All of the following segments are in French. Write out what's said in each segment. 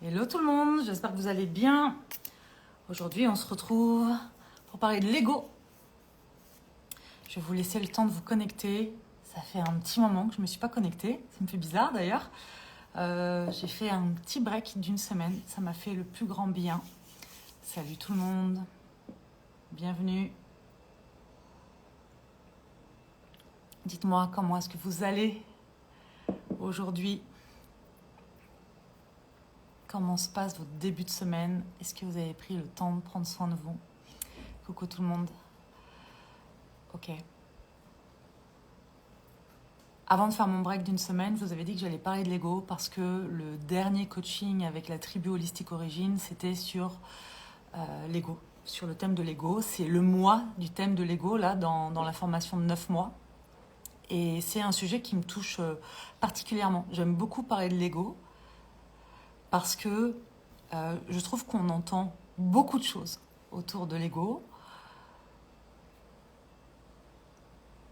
Hello tout le monde, j'espère que vous allez bien. Aujourd'hui, on se retrouve pour parler de Lego. Je vais vous laisser le temps de vous connecter. Ça fait un petit moment que je ne me suis pas connectée. Ça me fait bizarre d'ailleurs. J'ai fait un petit break d'une semaine. Ça m'a fait le plus grand bien. Salut tout le monde. Bienvenue. Dites-moi comment est-ce que vous allez aujourd'hui. Comment se passe votre début de semaine? Est-ce que vous avez pris le temps de prendre soin de vous? Coucou tout le monde. Ok. Avant de faire mon break d'une semaine, je vous avais dit que j'allais parler de Lego parce que le dernier coaching avec la tribu Holistic Origin, c'était sur Lego, sur le thème de Lego. C'est le mois du thème de Lego, là, dans la formation de 9 mois. Et c'est un sujet qui me touche particulièrement. J'aime beaucoup parler de Lego parce que je trouve qu'on entend beaucoup de choses autour de Lego,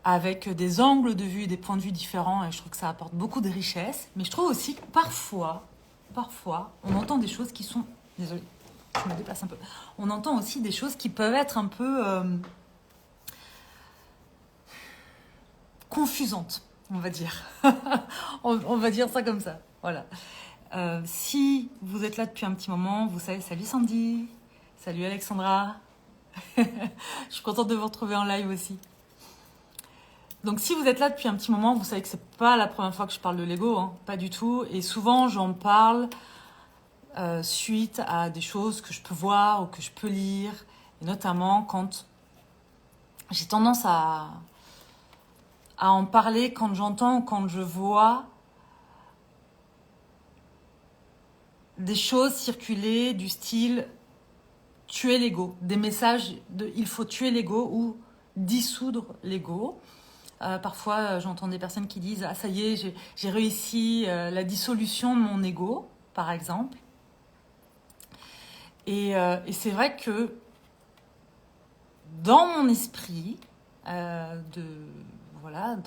avec des angles de vue et des points de vue différents, et je trouve que ça apporte beaucoup de richesse. Mais je trouve aussi que parfois, on entend des choses qui sont... Désolée, je me déplace un peu. On entend aussi des choses qui peuvent être un peu confusantes, on va dire. On va dire ça comme ça, voilà. Si vous êtes là depuis un petit moment, vous savez, salut Sandy, salut Alexandra. Je suis contente de vous retrouver en live aussi. Donc si vous êtes là depuis un petit moment, vous savez que c'est pas la première fois que je parle de Lego, hein, pas du tout. Et souvent j'en parle suite à des choses que je peux voir ou que je peux lire. Et notamment quand j'ai tendance à en parler quand j'entends ou quand je vois des choses circuler du style tuer l'ego, des messages de il faut tuer l'ego ou dissoudre l'ego. Parfois, j'entends des personnes qui disent « Ah, ça y est, j'ai réussi la dissolution de mon ego », par exemple. Et c'est vrai que dans mon esprit, dans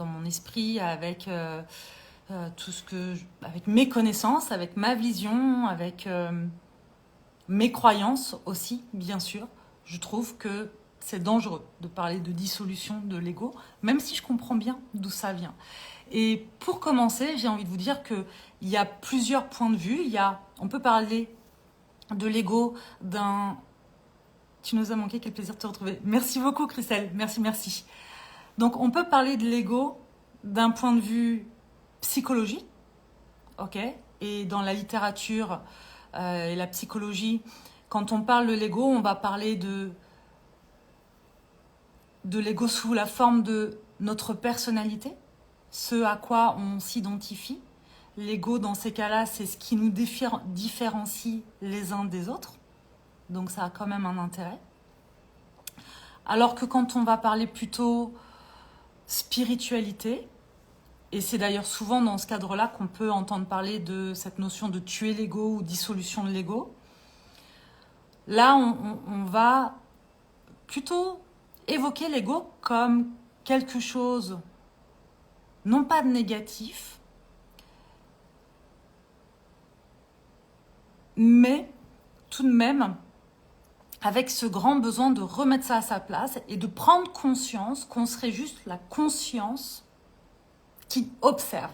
mon esprit avec tout ce que, avec mes connaissances, avec ma vision, avec mes croyances aussi, bien sûr, je trouve que c'est dangereux de parler de dissolution de l'ego, même si je comprends bien d'où ça vient. Et pour commencer, j'ai envie de vous dire qu'il y a plusieurs points de vue. On peut parler de l'ego d'un... Tu nous as manqué, quel plaisir de te retrouver. Merci beaucoup Christelle, merci. Donc on peut parler de l'ego d'un point de vue psychologique, ok? Et dans la littérature et la psychologie, quand on parle de l'ego, on va parler de l'ego sous la forme de notre personnalité, ce à quoi on s'identifie. L'ego, dans ces cas-là, c'est ce qui nous différencie les uns des autres. Donc ça a quand même un intérêt. Alors que quand on va parler plutôt spiritualité, et c'est d'ailleurs souvent dans ce cadre-là qu'on peut entendre parler de cette notion de tuer l'ego ou dissolution de l'ego, là on va plutôt évoquer l'ego comme quelque chose, non pas de négatif, mais tout de même avec ce grand besoin de remettre ça à sa place et de prendre conscience qu'on serait juste la conscience qui observe.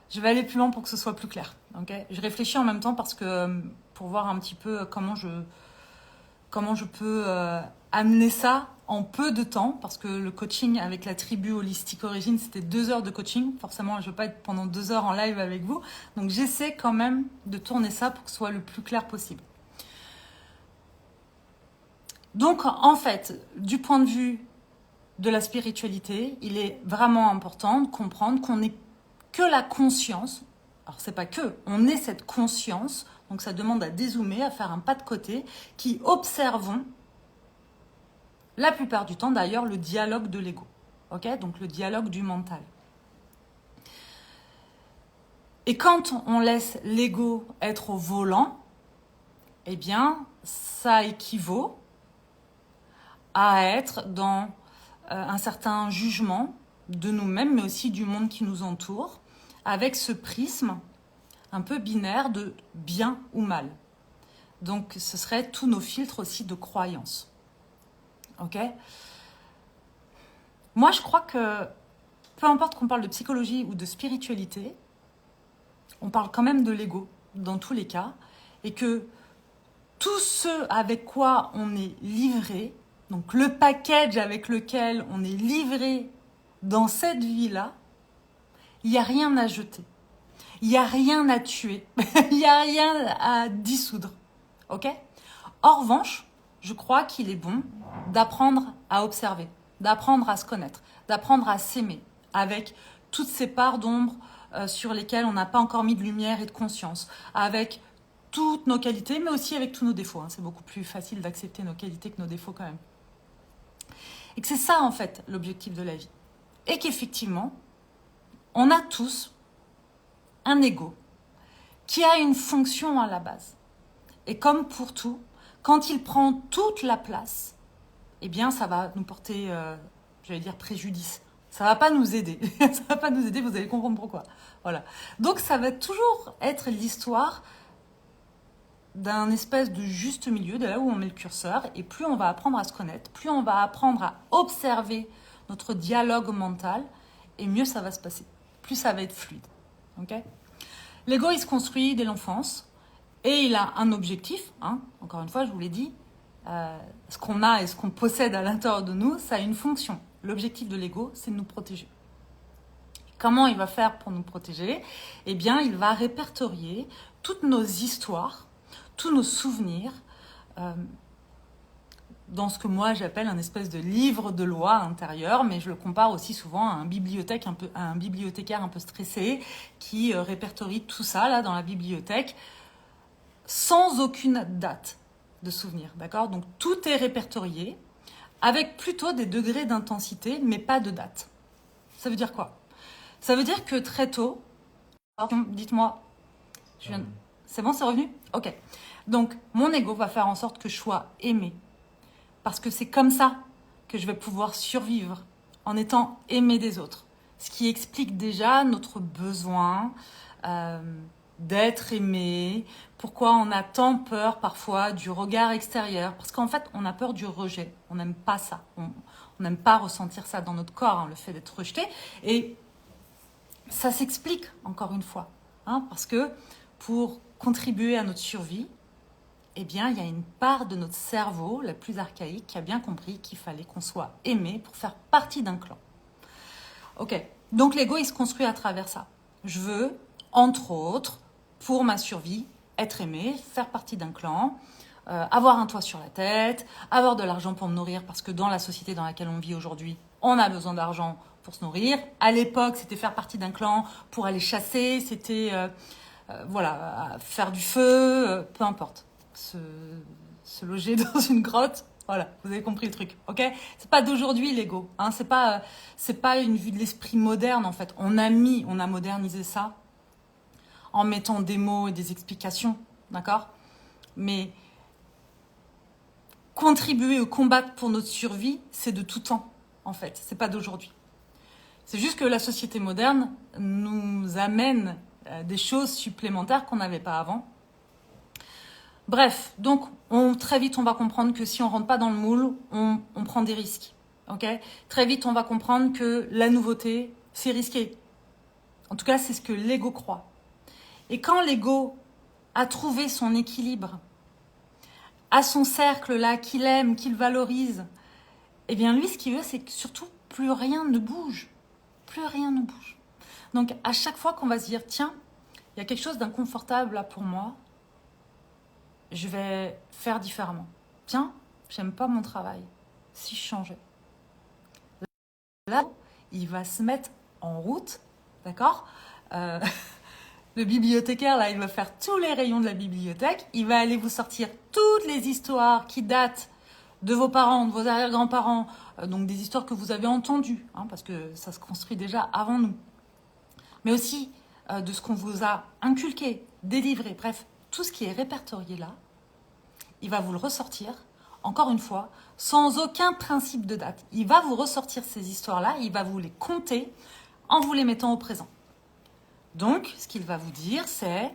Je vais aller plus loin pour que ce soit plus clair. Okay, je réfléchis en même temps parce que pour voir un petit peu comment je peux amener ça en peu de temps, parce que le coaching avec la tribu Holistic Origin, c'était 2 heures de coaching. Forcément, je ne veux pas être pendant 2 heures en live avec vous. Donc, j'essaie quand même de tourner ça pour que ce soit le plus clair possible. Donc, en fait, du point de vue de la spiritualité, il est vraiment important de comprendre qu'on n'est que la conscience. Alors, c'est pas que, on est cette conscience. Donc, ça demande à dézoomer, à faire un pas de côté, qui observons la plupart du temps, d'ailleurs, le dialogue de l'ego. Okay, donc, le dialogue du mental. Et quand on laisse l'ego être au volant, eh bien, ça équivaut à être dans un certain jugement de nous-mêmes, mais aussi du monde qui nous entoure, avec ce prisme un peu binaire de bien ou mal. Donc, ce serait tous nos filtres aussi de croyances. Ok ? Moi, je crois que peu importe qu'on parle de psychologie ou de spiritualité, on parle quand même de l'ego dans tous les cas, et que tout ce avec quoi on est livré, donc le package avec lequel on est livré dans cette vie-là, il n'y a rien à jeter, il n'y a rien à tuer, il n'y a rien à dissoudre. Ok ? En revanche, je crois qu'il est bon d'apprendre à observer, d'apprendre à se connaître, d'apprendre à s'aimer avec toutes ces parts d'ombre sur lesquelles on n'a pas encore mis de lumière et de conscience, avec toutes nos qualités, mais aussi avec tous nos défauts. Hein. C'est beaucoup plus facile d'accepter nos qualités que nos défauts quand même. Et que c'est ça, en fait, l'objectif de la vie. Et qu'effectivement, on a tous un ego qui a une fonction à la base. Et comme pour tout, quand il prend toute la place, eh bien, ça va nous porter, j'allais dire, préjudice. Ça va pas nous aider. Ça va pas nous aider, vous allez comprendre pourquoi. Voilà. Donc, ça va toujours être l'histoire d'un espèce de juste milieu, de là où on met le curseur, et plus on va apprendre à se connaître, plus on va apprendre à observer notre dialogue mental, et mieux ça va se passer. Plus ça va être fluide. Okay ? L'ego, il se construit dès l'enfance, et il a un objectif, hein, encore une fois, je vous l'ai dit, ce qu'on a et ce qu'on possède à l'intérieur de nous, ça a une fonction. L'objectif de l'ego, c'est de nous protéger. Comment il va faire pour nous protéger ? Eh bien, il va répertorier toutes nos histoires, tous nos souvenirs, dans ce que moi j'appelle un espèce de livre de loi intérieur, mais je le compare aussi souvent à un bibliothécaire un peu stressé qui répertorie tout ça là dans la bibliothèque sans aucune date de souvenir, d'accord ? Donc tout est répertorié avec plutôt des degrés d'intensité, mais pas de date. Ça veut dire quoi ? Ça veut dire que très tôt, dites-moi, c'est bon, c'est revenu ? Ok. Donc, mon ego va faire en sorte que je sois aimée. Parce que c'est comme ça que je vais pouvoir survivre en étant aimée des autres. Ce qui explique déjà notre besoin d'être aimé. Pourquoi on a tant peur parfois du regard extérieur. Parce qu'en fait, on a peur du rejet. On n'aime pas ça. On n'aime pas ressentir ça dans notre corps, hein, le fait d'être rejeté. Et ça s'explique, encore une fois. Hein, parce que pour contribuer à notre survie, eh bien, il y a une part de notre cerveau, la plus archaïque, qui a bien compris qu'il fallait qu'on soit aimé pour faire partie d'un clan. Ok, donc l'ego, il se construit à travers ça. Je veux, entre autres, pour ma survie, être aimé, faire partie d'un clan, avoir un toit sur la tête, avoir de l'argent pour me nourrir, parce que dans la société dans laquelle on vit aujourd'hui, on a besoin d'argent pour se nourrir. À l'époque, c'était faire partie d'un clan pour aller chasser, c'était voilà, faire du feu, peu importe. Se loger dans une grotte, voilà, vous avez compris le truc, ok ? C'est pas d'aujourd'hui l'ego, hein, c'est pas une vue de l'esprit moderne en fait. On a modernisé ça en mettant des mots et des explications, d'accord ? Mais contribuer ou combattre pour notre survie, c'est de tout temps en fait, c'est pas d'aujourd'hui. C'est juste que la société moderne nous amène des choses supplémentaires qu'on n'avait pas avant. Bref, donc très vite on va comprendre que si on rentre pas dans le moule, on prend des risques. Okay ? Très vite on va comprendre que la nouveauté, c'est risqué. En tout cas, c'est ce que l'ego croit. Et quand l'ego a trouvé son équilibre, a son cercle là qu'il aime, qu'il valorise, eh bien lui ce qu'il veut c'est que surtout plus rien ne bouge. Plus rien ne bouge. Donc à chaque fois qu'on va se dire tiens, il y a quelque chose d'inconfortable là pour moi, je vais faire différemment. Tiens, j'aime pas mon travail. Si je changeais. Là, il va se mettre en route, d'accord ? Le bibliothécaire, là, il va faire tous les rayons de la bibliothèque. Il va aller vous sortir toutes les histoires qui datent de vos parents, de vos arrière-grands-parents. Donc des histoires que vous avez entendues, hein, parce que ça se construit déjà avant nous. Mais aussi de ce qu'on vous a inculqué, délivré, bref, tout ce qui est répertorié là, il va vous le ressortir, encore une fois, sans aucun principe de date. Il va vous ressortir ces histoires-là, il va vous les compter en vous les mettant au présent. Donc, ce qu'il va vous dire, c'est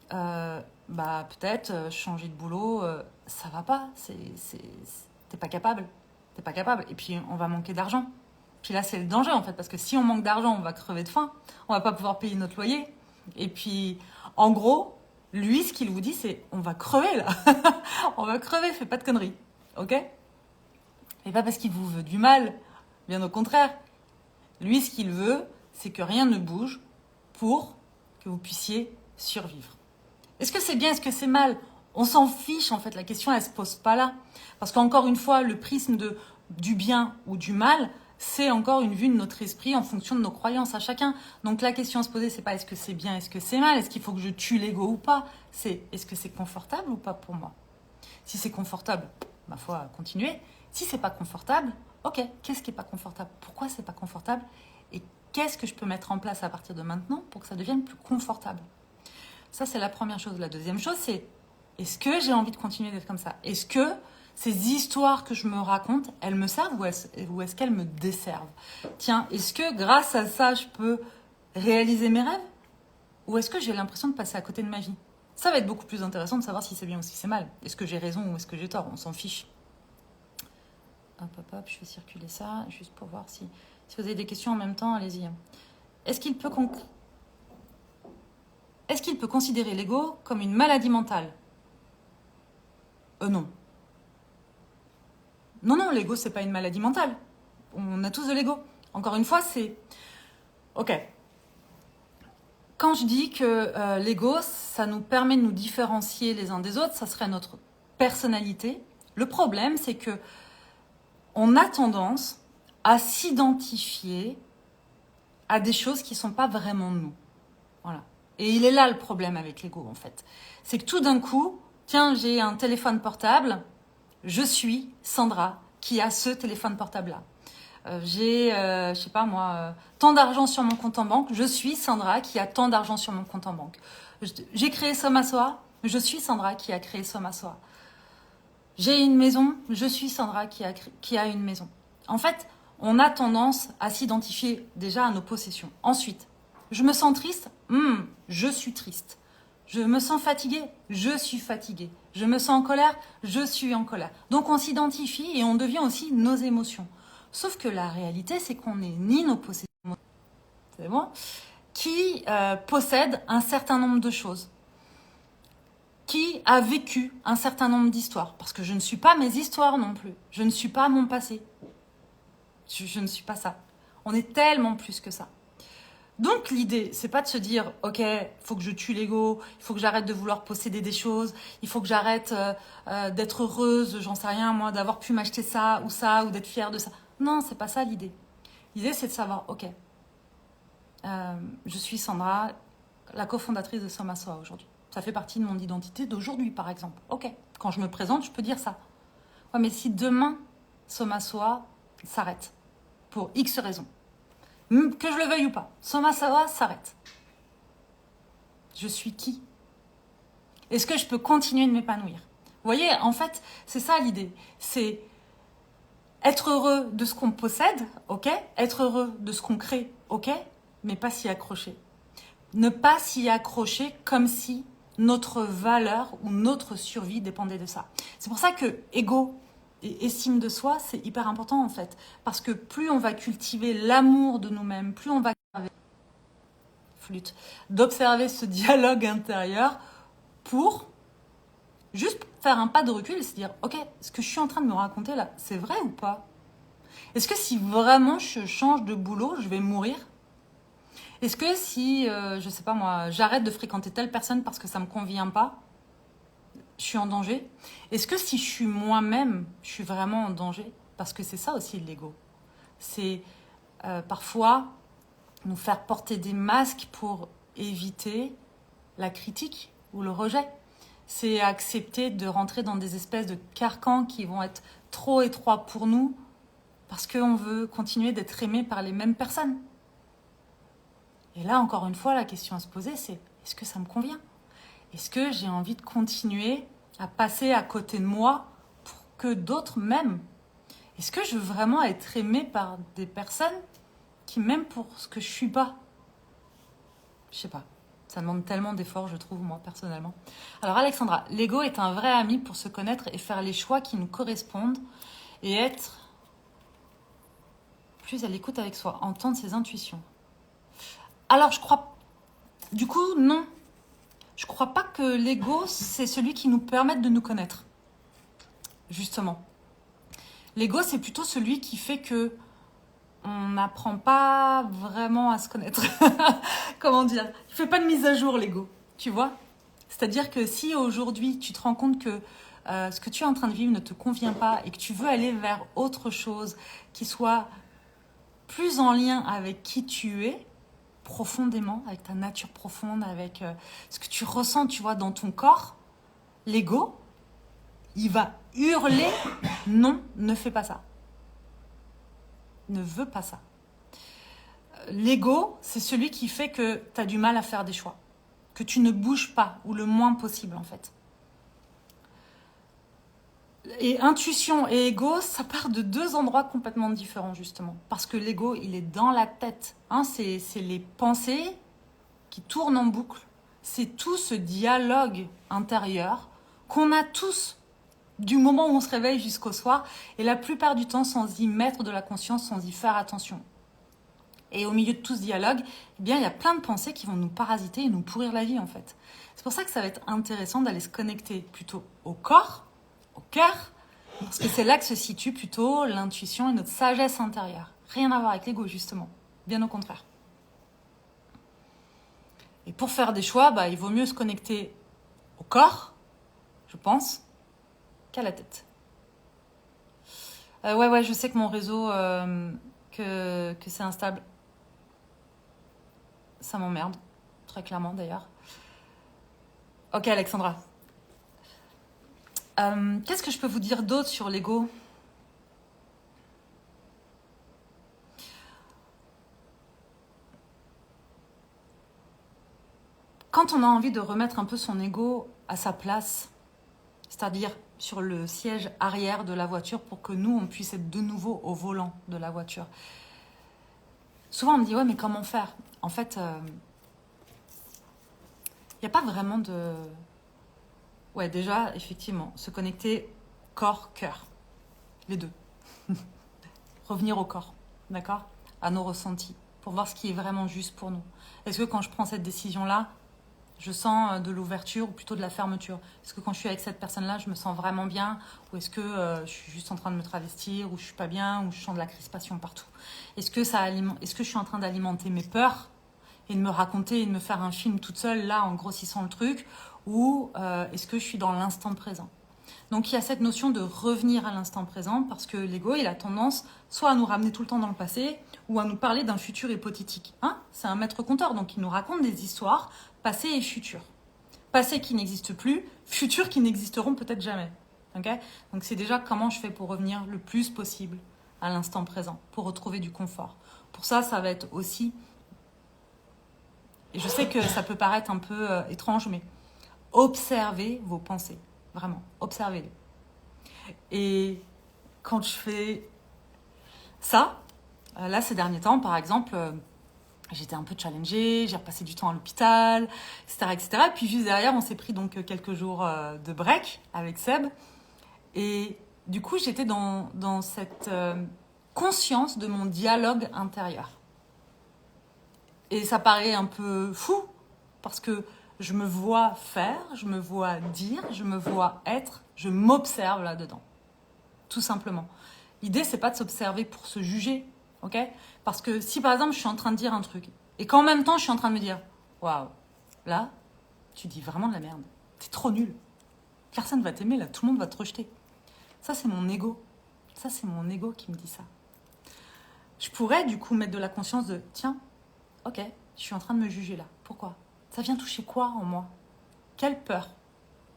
peut-être changer de boulot, ça va pas. T'es pas capable. T'es pas capable. Et puis, on va manquer d'argent. Puis là, c'est le danger, en fait, parce que si on manque d'argent, on va crever de faim. On va pas pouvoir payer notre loyer. Et puis, en gros, lui, ce qu'il vous dit, c'est on va crever, là. On va crever, fais pas de conneries. OK? Et pas parce qu'il vous veut du mal. Bien au contraire. Lui, ce qu'il veut, c'est que rien ne bouge pour que vous puissiez survivre. Est-ce que c'est bien, est-ce que c'est mal? On s'en fiche, en fait. La question, elle se pose pas là. Parce qu'encore une fois, le prisme du bien ou du mal, c'est encore une vue de notre esprit en fonction de nos croyances à chacun. Donc la question à se poser, c'est pas est-ce que c'est bien, est-ce que c'est mal, est-ce qu'il faut que je tue l'ego ou pas? C'est est-ce que c'est confortable ou pas pour moi? Si c'est confortable, ma foi, continuer. Si c'est pas confortable, ok, qu'est-ce qui est pas confortable? Pourquoi c'est pas confortable? Et qu'est-ce que je peux mettre en place à partir de maintenant pour que ça devienne plus confortable? Ça, c'est la première chose. La deuxième chose, c'est est-ce que j'ai envie de continuer d'être comme ça? Est-ce que ces histoires que je me raconte, elles me servent ou est-ce qu'elles me desservent? Tiens, est-ce que grâce à ça, je peux réaliser mes rêves? Ou est-ce que j'ai l'impression de passer à côté de ma vie? Ça va être beaucoup plus intéressant de savoir si c'est bien ou si c'est mal. Est-ce que j'ai raison ou est-ce que j'ai tort? On s'en fiche. Hop, je vais circuler ça, juste pour voir si vous avez des questions en même temps, allez-y. Est-ce qu'il peut considérer l'ego comme une maladie mentale? Non. Non, l'ego, c'est pas une maladie mentale. On a tous de l'ego. Encore une fois, c'est... Ok. Quand je dis que l'ego, ça nous permet de nous différencier les uns des autres, ça serait notre personnalité. Le problème, c'est que on a tendance à s'identifier à des choses qui ne sont pas vraiment nous. Voilà. Et il est là le problème avec l'ego, en fait. C'est que tout d'un coup, tiens, j'ai un téléphone portable, je suis Sandra qui a ce téléphone portable-là. J'ai, je sais pas moi, tant d'argent sur mon compte en banque, je suis Sandra qui a tant d'argent sur mon compte en banque. J'ai créé Soma Soa, je suis Sandra qui a créé Soma Soa. J'ai une maison, je suis Sandra qui a une maison. En fait, on a tendance à s'identifier déjà à nos possessions. Ensuite, je me sens triste, je suis triste. Je me sens fatiguée, je suis fatiguée. Je me sens en colère, je suis en colère. Donc on s'identifie et on devient aussi nos émotions. Sauf que la réalité, c'est qu'on n'est ni nos possessions, c'est bon, qui possèdent un certain nombre de choses, qui a vécu un certain nombre d'histoires. Parce que je ne suis pas mes histoires non plus. Je ne suis pas mon passé. Je ne suis pas ça. On est tellement plus que ça. Donc l'idée, c'est pas de se dire, ok, il faut que je tue l'ego, il faut que j'arrête de vouloir posséder des choses, il faut que j'arrête d'être heureuse, j'en sais rien moi, d'avoir pu m'acheter ça, ou d'être fière de ça. Non, c'est pas ça l'idée. L'idée, c'est de savoir, ok, je suis Sandra, la cofondatrice de Soma Soa aujourd'hui. Ça fait partie de mon identité d'aujourd'hui, par exemple. Ok, quand je me présente, je peux dire ça. Ouais, mais si demain, Soma Soa s'arrête, pour X raisons, que je le veuille ou pas, Soma Soa s'arrête. Je suis qui? Est-ce que je peux continuer de m'épanouir? Vous voyez, en fait, c'est ça l'idée. C'est être heureux de ce qu'on possède, ok? Être heureux de ce qu'on crée, ok? Mais pas s'y accrocher. Ne pas s'y accrocher comme si notre valeur ou notre survie dépendait de ça. C'est pour ça que ego et estime de soi, c'est hyper important en fait. Parce que plus on va cultiver l'amour de nous-mêmes, plus on va d'observer ce dialogue intérieur pour juste faire un pas de recul et se dire, ok, ce que je suis en train de me raconter là, c'est vrai ou pas? Est-ce que si vraiment je change de boulot, je vais mourir? Est-ce que si, je sais pas moi, j'arrête de fréquenter telle personne parce que ça me convient pas, je suis en danger? Est-ce que si je suis moi-même, je suis vraiment en danger? Parce que c'est ça aussi l'ego. C'est parfois nous faire porter des masques pour éviter la critique ou le rejet. C'est accepter de rentrer dans des espèces de carcans qui vont être trop étroits pour nous parce qu'on veut continuer d'être aimé par les mêmes personnes. Et là, encore une fois, la question à se poser, c'est est-ce que ça me convient? Est-ce que j'ai envie de continuer à passer à côté de moi pour que d'autres m'aiment? Est-ce que je veux vraiment être aimée par des personnes qui m'aiment pour ce que je suis pas? Je sais pas. Ça demande tellement d'efforts, je trouve, moi, personnellement. Alors, Alexandra, l'ego est un vrai ami pour se connaître et faire les choix qui nous correspondent et être plus à l'écoute avec soi, entendre ses intuitions. Alors, je crois... Du coup, non. Je crois pas que l'ego, c'est celui qui nous permette de nous connaître. Justement. L'ego, c'est plutôt celui qui fait que on n'apprend pas vraiment à se connaître. Comment dire? Il fait pas de mise à jour, l'ego. Tu vois? C'est-à-dire que si aujourd'hui, tu te rends compte que ce que tu es en train de vivre ne te convient pas et que tu veux aller vers autre chose qui soit plus en lien avec qui tu es, profondément, avec ta nature profonde, avec ce que tu ressens, tu vois, dans ton corps, l'ego, il va hurler, non, ne fais pas ça. Ne veux pas ça. L'ego, c'est celui qui fait que tu as du mal à faire des choix, que tu ne bouges pas, ou le moins possible en fait. Et intuition et ego, ça part de deux endroits complètement différents justement. Parce que l'ego, il est dans la tête. Hein, c'est les pensées qui tournent en boucle. C'est tout ce dialogue intérieur qu'on a tous du moment où on se réveille jusqu'au soir. Et la plupart du temps, sans y mettre de la conscience, sans y faire attention. Et au milieu de tout ce dialogue, eh bien, il y a plein de pensées qui vont nous parasiter et nous pourrir la vie en fait. C'est pour ça que ça va être intéressant d'aller se connecter plutôt au corps, au cœur, parce que c'est là que se situe plutôt l'intuition et notre sagesse intérieure. Rien à voir avec l'ego, justement. Bien au contraire. Et pour faire des choix, il vaut mieux se connecter au corps, je pense, qu'à la tête. Ouais, je sais que mon réseau, que c'est instable. Ça m'emmerde, très clairement d'ailleurs. Ok, Alexandra. Qu'est-ce que je peux vous dire d'autre sur l'ego ? Quand on a envie de remettre un peu son ego à sa place, c'est-à-dire sur le siège arrière de la voiture pour que nous, on puisse être de nouveau au volant de la voiture. Souvent, on me dit, ouais, mais comment faire ? En fait, il n'y a pas vraiment de... Ouais, déjà, effectivement, se connecter corps-cœur. Les deux. Revenir au corps, d'accord ? À nos ressentis, pour voir ce qui est vraiment juste pour nous. Est-ce que quand je prends cette décision-là, je sens de l'ouverture ou plutôt de la fermeture? Est-ce que quand je suis avec cette personne-là, je me sens vraiment bien? Ou est-ce que je suis juste en train de me travestir? Ou je suis pas bien? Ou je sens de la crispation partout? Est-ce que je suis en train d'alimenter mes peurs et de me raconter et de me faire un film toute seule, là, en grossissant le truc? Ou est-ce que je suis dans l'instant présent? Donc il y a cette notion de revenir à l'instant présent parce que l'ego, il a tendance soit à nous ramener tout le temps dans le passé ou à nous parler d'un futur hypothétique. Hein, c'est un maître conteur, donc il nous raconte des histoires passé et futur. Passé qui n'existe plus, futur qui n'existeront peut-être jamais. Okay, donc c'est déjà comment je fais pour revenir le plus possible à l'instant présent, pour retrouver du confort. Pour ça, ça va être aussi, et je sais que ça peut paraître un peu étrange, mais observez vos pensées. Vraiment, observez-les. Et quand je fais ça, là, ces derniers temps, par exemple, j'étais un peu challengée, j'ai repassé du temps à l'hôpital, etc., etc. Et puis juste derrière, on s'est pris donc quelques jours de break avec Seb. Et du coup, j'étais dans cette conscience de mon dialogue intérieur. Et ça paraît un peu fou, parce que je me vois faire, je me vois dire, je me vois être, je m'observe là-dedans. Tout simplement. L'idée, c'est pas de s'observer pour se juger, ok ? Parce que si par exemple, je suis en train de dire un truc, et qu'en même temps, je suis en train de me dire, waouh, là, tu dis vraiment de la merde. T'es trop nul. Personne va t'aimer, là, tout le monde va te rejeter. Ça, c'est mon ego. Ça, c'est mon ego qui me dit ça. Je pourrais, du coup, mettre de la conscience de, tiens, ok, je suis en train de me juger là. Pourquoi ? Ça vient toucher quoi en moi ? Quelle peur ?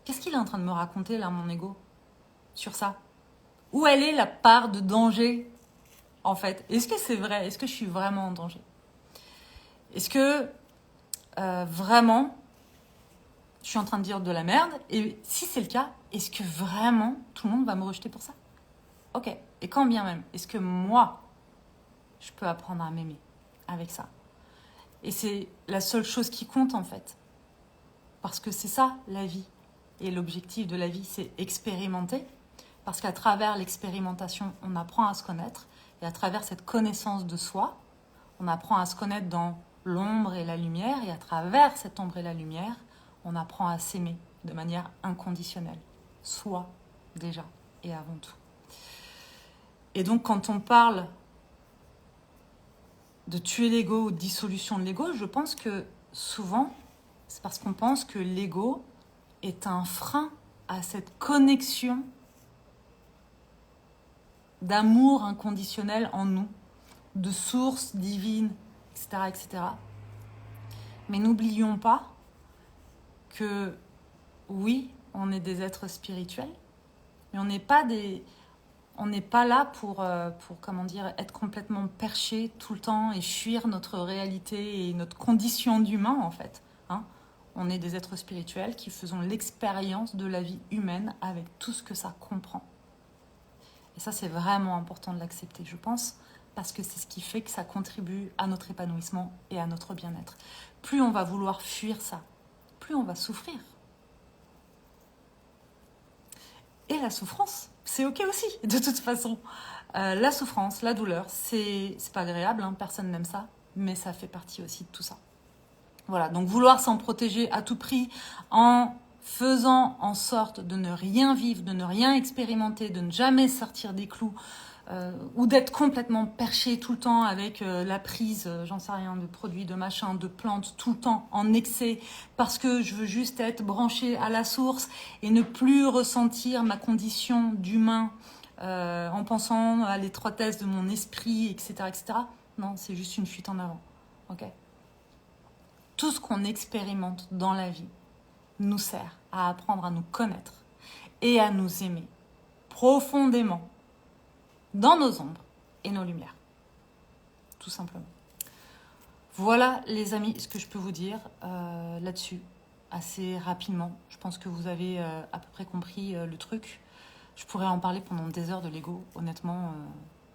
Qu'est-ce qu'il est en train de me raconter là, mon ego, sur ça ? Où elle est la part de danger, en fait ? Est-ce que c'est vrai ? Est-ce que je suis vraiment en danger ? Est-ce que vraiment, je suis en train de dire de la merde ? Et si c'est le cas, est-ce que vraiment tout le monde va me rejeter pour ça ? Ok. Et quand bien même, est-ce que moi, je peux apprendre à m'aimer avec ça ? Et c'est la seule chose qui compte en fait. Parce que c'est ça la vie. Et l'objectif de la vie, c'est expérimenter. Parce qu'à travers l'expérimentation, on apprend à se connaître. Et à travers cette connaissance de soi, on apprend à se connaître dans l'ombre et la lumière. Et à travers cette ombre et la lumière, on apprend à s'aimer de manière inconditionnelle. Soi, déjà, et avant tout. Et donc, quand on parle de tuer l'ego ou de dissolution de l'ego, je pense que souvent, c'est parce qu'on pense que l'ego est un frein à cette connexion d'amour inconditionnel en nous, de source divine, etc., etc. Mais n'oublions pas que oui, on est des êtres spirituels, mais on n'est pas là pour comment dire, être complètement perché tout le temps et fuir notre réalité et notre condition d'humain en fait. Hein. On est des êtres spirituels qui faisons l'expérience de la vie humaine avec tout ce que ça comprend. Et ça, c'est vraiment important de l'accepter, je pense, parce que c'est ce qui fait que ça contribue à notre épanouissement et à notre bien-être. Plus on va vouloir fuir ça, plus on va souffrir. Et la souffrance, c'est ok aussi, de toute façon. La souffrance, la douleur, c'est pas agréable, hein, personne n'aime ça, mais ça fait partie aussi de tout ça. Voilà, donc vouloir s'en protéger à tout prix en faisant en sorte de ne rien vivre, de ne rien expérimenter, de ne jamais sortir des clous, ou d'être complètement perché tout le temps avec la prise, j'en sais rien, de produits, de machins, de plantes, tout le temps en excès, parce que je veux juste être branché à la source et ne plus ressentir ma condition d'humain en pensant à l'étroitesse de mon esprit, etc., etc. Non, c'est juste une fuite en avant. Ok ? Tout ce qu'on expérimente dans la vie nous sert à apprendre à nous connaître et à nous aimer profondément dans nos ombres et nos lumières. Tout simplement. Voilà les amis, ce que je peux vous dire là-dessus assez rapidement. Je pense que vous avez à peu près compris le truc. Je pourrais en parler pendant des heures de l'ego, honnêtement.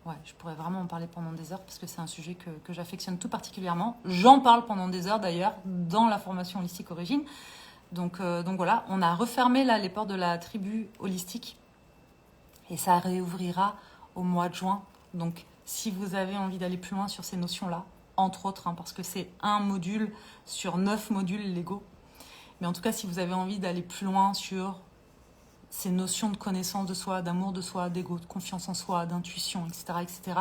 Ouais, je pourrais vraiment en parler pendant des heures parce que c'est un sujet que j'affectionne tout particulièrement. J'en parle pendant des heures d'ailleurs dans la formation holistique origine. Donc voilà, on a refermé là les portes de la tribu holistique et ça réouvrira au mois de juin. Donc si vous avez envie d'aller plus loin sur ces notions-là, entre autres, hein, parce que c'est un module sur 9 modules l'ego. Mais en tout cas, si vous avez envie d'aller plus loin sur ces notions de connaissance de soi, d'amour de soi, d'ego, de confiance en soi, d'intuition, etc., etc.,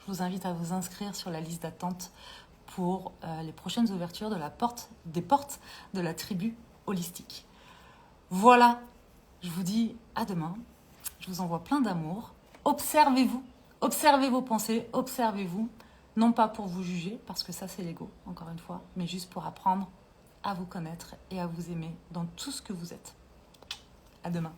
je vous invite à vous inscrire sur la liste d'attente pour les prochaines ouvertures des portes de la tribu holistique. Voilà, je vous dis à demain. Je vous envoie plein d'amour. Observez-vous, observez vos pensées, observez-vous, non pas pour vous juger, parce que ça c'est l'ego, encore une fois, mais juste pour apprendre à vous connaître et à vous aimer dans tout ce que vous êtes. À demain.